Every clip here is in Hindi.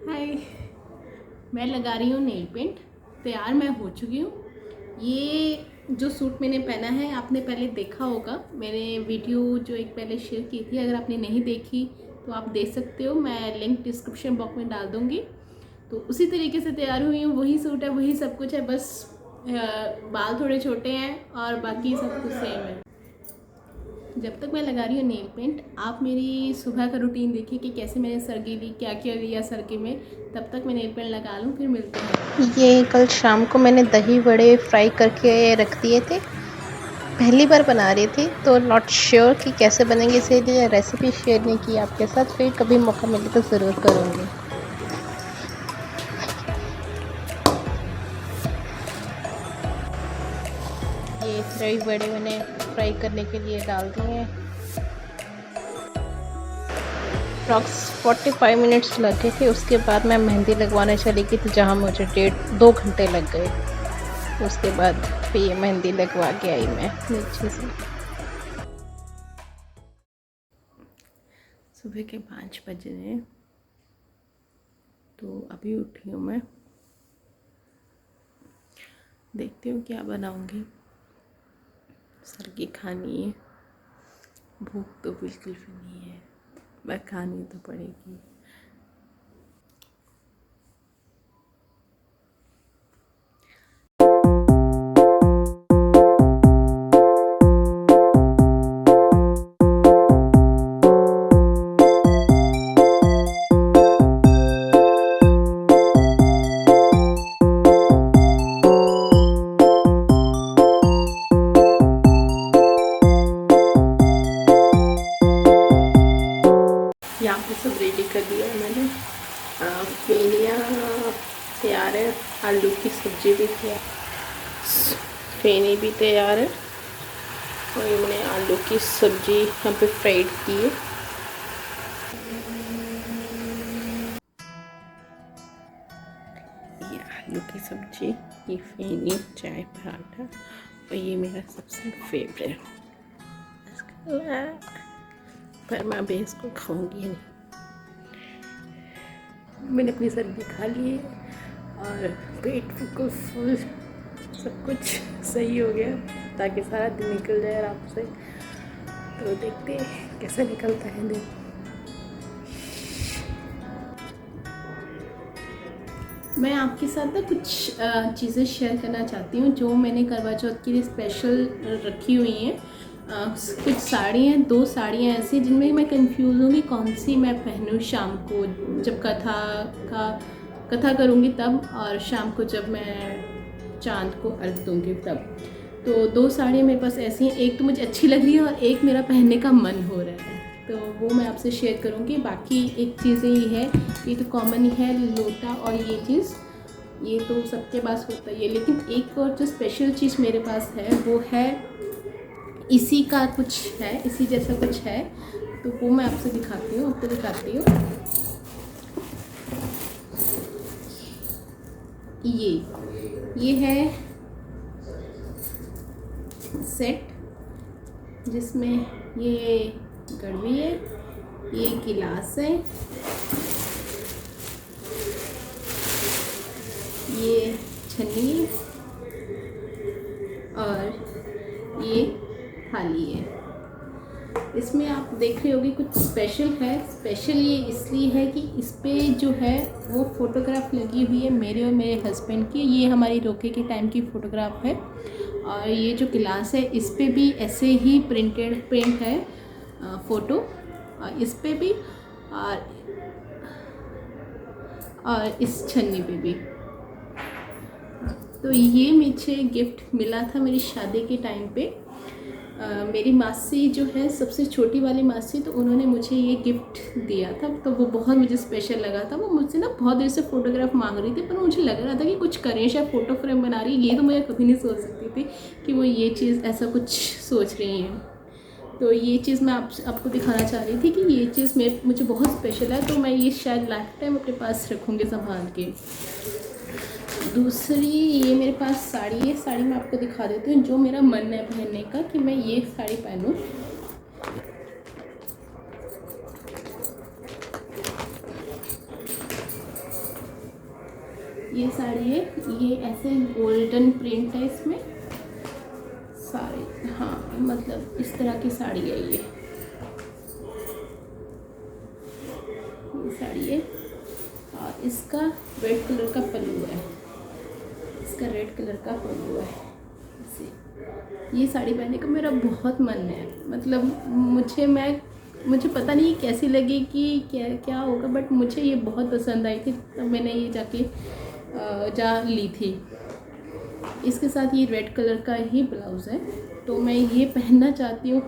हाय। मैं लगा रही हूँ नेल पेंट। तैयार मैं हो चुकी हूँ। ये जो सूट मैंने पहना है आपने पहले देखा होगा, मैंने वीडियो जो एक पहले शेयर की थी। अगर आपने नहीं देखी तो आप देख सकते हो, मैं लिंक डिस्क्रिप्शन बॉक्स में डाल दूँगी। तो उसी तरीके से तैयार हुई हूँ, वही सूट है, वही सब कुछ है, बस बाल थोड़े छोटे हैं और बाकी सब कुछ सेम है। जब तक मैं लगा रही हूँ नेल पेंट, आप मेरी सुबह का रूटीन देखिए कि कैसे मैंने सरगी ली, क्या क्या लिया सरगी में। तब तक मैं नेल पेंट लगा लूँ, फिर मिलते हैं। ये कल शाम को मैंने दही वड़े फ्राई करके रख दिए थे। पहली बार बना रही थी तो नॉट श्योर कि कैसे बनेंगे, इसीलिए रेसिपी शेयर नहीं की आपके साथ। फिर कभी मौका मिले तो ज़रूर करूँगी। ये दही वड़े मैंने फ्राई करने के लिए डाल दिए हैं। अप्रॉक्स 45 मिनट्स लगे थे। उसके बाद मैं मेहंदी लगवाने चली गई थी, जहाँ मुझे 1.5-2 घंटे लग गए। उसके बाद फिर ये मेहंदी लगवा के आई मैं नीचे से। सुबह के 5 बज रहे हैं, तो अभी उठी हूँ मैं। देखती हूँ क्या बनाऊँगी। सरगी खानी है, भूख तो बिल्कुल भी नहीं है, पर खानी तो पड़ेगी। यहाँ पे सब रेडी कर दिया है मैंने। फेनिया तैयार है, आलू की सब्जी भी तैयार, फेनी भी तैयार है, और ये मैंने आलू की सब्जी यहाँ पे फ्राइड की है। ये आलू की सब्जी, ये फेनी, चाय पराठा, और ये मेरा सबसे फेवरेट, पर मैं अभी इसको खाऊंगी नहीं। मैंने अपनी सब्जी खा ली है और पेट बिल्कुल फुल, सब कुछ सही हो गया, ताकि सारा दिन निकल जाए आराम से। तो देखते हैं कैसा निकलता है दिन। मैं आपके साथ ना कुछ चीज़ें शेयर करना चाहती हूँ जो मैंने करवा चौथ के लिए स्पेशल रखी हुई हैं। कुछ साड़ी हैं, 2 साड़ियाँ ऐसी जिनमें मैं कंफ्यूज हूँ कि कौन सी मैं पहनूँ शाम को, जब कथा करूँगी तब, और शाम को जब मैं चांद को अर्घ दूँगी तब। तो 2 साड़ियाँ मेरे पास ऐसी हैं, एक तो मुझे अच्छी लग रही है और एक मेरा पहनने का मन हो रहा है, तो वो मैं आपसे शेयर करूँगी। बाकी एक चीज़ें ये है, ये तो कॉमन ही है, लोटा और ये चीज़, ये तो सबके पास होता ही है, लेकिन एक और जो स्पेशल चीज़ मेरे पास है वो है, इसी का कुछ है, इसी जैसा कुछ है, तो वो मैं आपसे दिखाती हूँ, आपको दिखाती हूँ। ये है सेट, जिसमें ये गड़वी है, ये गिलास है, ये छन्नी और ये थाली है। इसमें आप देख रहे होगे कुछ स्पेशल है। स्पेशल ये इसलिए है कि इस पे जो है वो फ़ोटोग्राफ लगी हुई है मेरे और मेरे हस्बैंड की। ये हमारी रोके के टाइम की फ़ोटोग्राफ है, और ये जो गिलास है इस पे भी ऐसे ही प्रिंट है फ़ोटो, और इस पे भी, और इस छन्नी पे भी। तो ये मुझे गिफ्ट मिला था मेरी शादी के टाइम पे। मेरी मासी जो है सबसे छोटी वाली मासी, तो उन्होंने मुझे ये गिफ्ट दिया था, तो वो बहुत मुझे स्पेशल लगा था। वो मुझसे ना बहुत देर से फ़ोटोग्राफ मांग रही थी, पर मुझे लग रहा था कि कुछ करें, शायद फ़ोटो फ्रेम बना रही है। ये तो मैं कभी नहीं सोच सकती थी कि वो ये चीज़ ऐसा कुछ सोच रही हैं। तो ये चीज़ मैं आपको दिखाना चाह रही थी कि ये चीज़ मुझे बहुत स्पेशल है, तो मैं ये शायद लाइफ टाइम अपने पास रखूँगी संभाल के। दूसरी ये मेरे पास साड़ी है, साड़ी मैं आपको दिखा देती हूँ, जो मेरा मन है पहनने का कि मैं ये साड़ी पहनूँ। ये साड़ी है, ये ऐसे गोल्डन प्रिंट है इसमें साड़ी, हाँ मतलब इस तरह की साड़ी है ये साड़ी है। और इसका रेड कलर का पल्लू है, इसका रेड कलर का पल्लू है। ये साड़ी पहनने का मेरा बहुत मन है, मतलब मुझे पता नहीं कैसी लगेगी, क्या होगा, बट मुझे ये बहुत पसंद आई थी, तब मैंने ये जा ली थी। इसके साथ ये रेड कलर का ही ब्लाउज़ है, तो मैं ये पहनना चाहती हूँ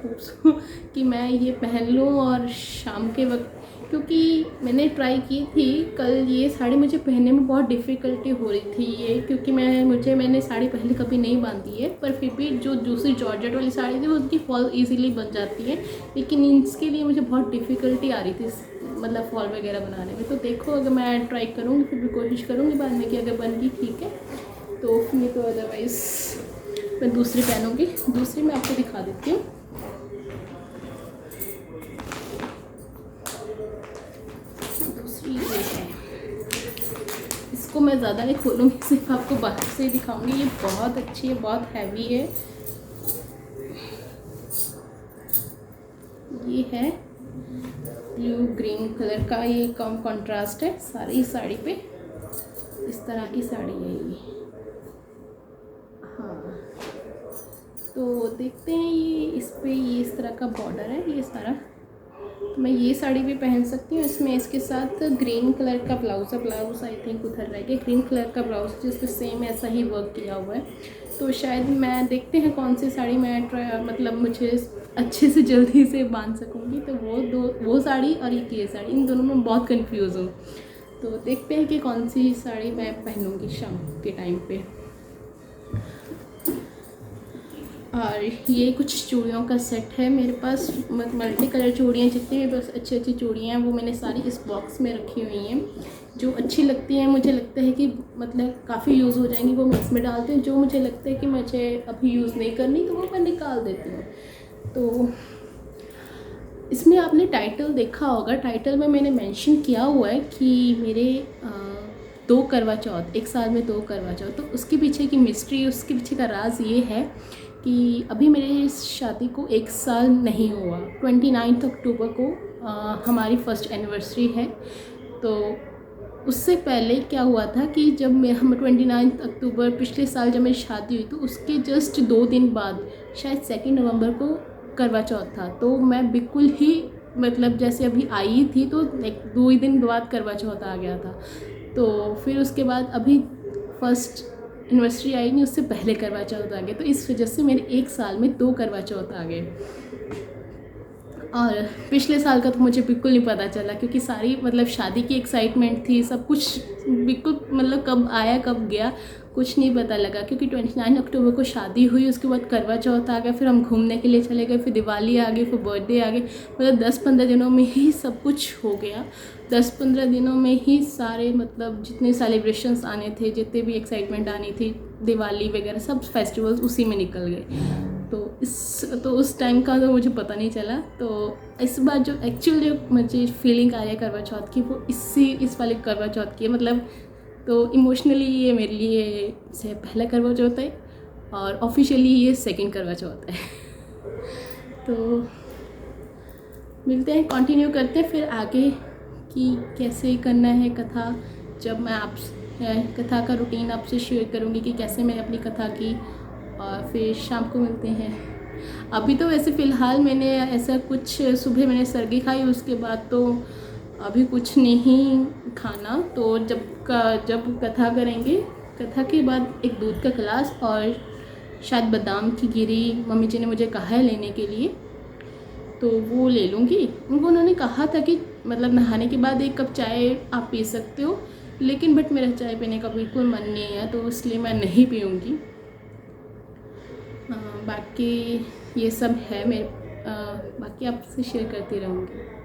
कि मैं ये पहन लूँ और शाम के वक्त, क्योंकि मैंने ट्राई की थी कल, ये साड़ी मुझे पहनने में बहुत डिफ़िकल्टी हो रही थी ये, क्योंकि मैंने साड़ी पहले कभी नहीं बांधी है, पर फिर भी जो दूसरी जॉर्जेट वाली साड़ी थी वो उसकी फॉल इजीली बन जाती है, लेकिन इसके लिए मुझे बहुत डिफ़िकल्टी आ रही थी, मतलब फॉल वगैरह बनाने में। तो देखो, अगर मैं ट्राई करूँगी, फिर भी कोशिश करूँगी बाद में कि अगर बन गई ठीक है, तो नहीं तो अदरवाइज़ मैं दूसरी पहनूँगी। दूसरी मैं आपको दिखा देती हूँ। दूसरी ये है, इसको मैं ज़्यादा नहीं खोलूँगी, सिर्फ आपको बाहर से ही दिखाऊँगी। ये बहुत अच्छी है, बहुत हैवी है। ये है ब्लू ग्रीन कलर का, ये कम कंट्रास्ट है सारी साड़ी पे, इस तरह की साड़ी है ये। हाँ, तो देखते हैं ये इस पे, ये इस तरह का बॉर्डर है ये सारा, तो मैं ये साड़ी भी पहन सकती हूँ। इसमें इसके साथ ग्रीन कलर का ब्लाउज़ है, ब्लाउज़ आई थिंक उधर रह गया, ग्रीन कलर का ब्लाउज़ जिसपे सेम ऐसा ही वर्क किया हुआ है। तो शायद मैं देखते हैं कौन सी साड़ी मैं मतलब मुझे अच्छे से जल्दी से बांध सकूँगी, तो वो साड़ी और ये साड़ी, इन दोनों में बहुत कंफ्यूज हूँ। तो देखते हैं कि कौन सी साड़ी मैं पहनूँगी शाम के टाइम पे। और ये कुछ चूड़ियों का सेट है मेरे पास, मल्टी कलर चूड़ियाँ, जितनी भी बस अच्छी अच्छी चूड़ियाँ हैं वो मैंने सारी इस बॉक्स में रखी हुई हैं। जो अच्छी लगती हैं, मुझे लगता है कि मतलब काफ़ी यूज़ हो जाएंगी, वो मैं इसमें डालती हूँ। जो मुझे लगता है कि मुझे अभी यूज़ नहीं करनी, तो वो मैं निकाल देती हूँ। तो इसमें आपने टाइटल देखा होगा, टाइटल में मैंने मेंशन किया हुआ है कि मेरे 2 करवा चौथ, एक साल में 2 करवा चौथ। तो उसके पीछे की मिस्ट्री, उसके पीछे का राज ये है कि अभी मेरे शादी को 1 साल नहीं हुआ। 29 अक्टूबर को हमारी फर्स्ट एनिवर्सरी है। तो उससे पहले क्या हुआ था कि जब हम 29 अक्टूबर पिछले साल जब मेरी शादी हुई, तो उसके जस्ट 2 दिन बाद, शायद 2 नवंबर को करवा चौथ था। तो मैं बिल्कुल ही मतलब जैसे अभी आई थी, तो 2 ही दिन बाद करवा चौथ आ गया था। तो फिर उसके बाद अभी फर्स्ट एनिवर्सरी आई नहीं, उससे पहले करवा चौथ आ गया। तो इस वजह से मेरे 1 साल में 2 करवा चौथ आ गए। और पिछले साल का तो मुझे बिल्कुल नहीं पता चला, क्योंकि सारी मतलब शादी की एक्साइटमेंट थी, सब कुछ बिल्कुल मतलब कब आया कब गया कुछ नहीं पता लगा। क्योंकि 29 अक्टूबर को शादी हुई, उसके बाद करवा चौथ आ गया, फिर हम घूमने के लिए चले गए, फिर दिवाली आ गई, फिर बर्थडे आ गई। मतलब 10-15 दिनों में ही सब कुछ हो गया। 10-15 दिनों में ही सारे मतलब जितने सेलिब्रेशंस आने थे, जितने भी एक्साइटमेंट आनी थी, दिवाली वगैरह सब फेस्टिवल्स उसी में निकल गए। तो उस टाइम का तो मुझे पता नहीं चला। तो इस बार जो एक्चुअल जो मुझे फीलिंग आ रही है करवा चौथ की, वो इस वाले करवा चौथ की है। मतलब तो इमोशनली ये मेरे लिए से पहला करवा चौथ है, और ऑफिशियली ये 2nd करवा चौथ है। तो मिलते हैं, कंटिन्यू करते हैं फिर आगे कि कैसे करना है कथा। जब मैं कथा का रूटीन आपसे शेयर करूँगी कि कैसे मैंने अपनी कथा की, और फिर शाम को मिलते हैं। अभी तो वैसे फ़िलहाल मैंने ऐसा कुछ, सुबह मैंने सर्गी खाई, उसके बाद तो अभी कुछ नहीं खाना। तो जब कथा करेंगे, कथा के बाद एक दूध का गिलास और शायद बादाम की गिरी मम्मी जी ने मुझे कहा है लेने के लिए, तो वो ले लूँगी। उन्होंने कहा था कि मतलब नहाने के बाद 1 कप चाय आप पी सकते हो, लेकिन बट मेरा चाय पीने का बिल्कुल मन नहीं है, तो इसलिए मैं नहीं पीऊँगी। बाकी ये सब है मेरे, बाकी आपसे शेयर करती रहूँगी।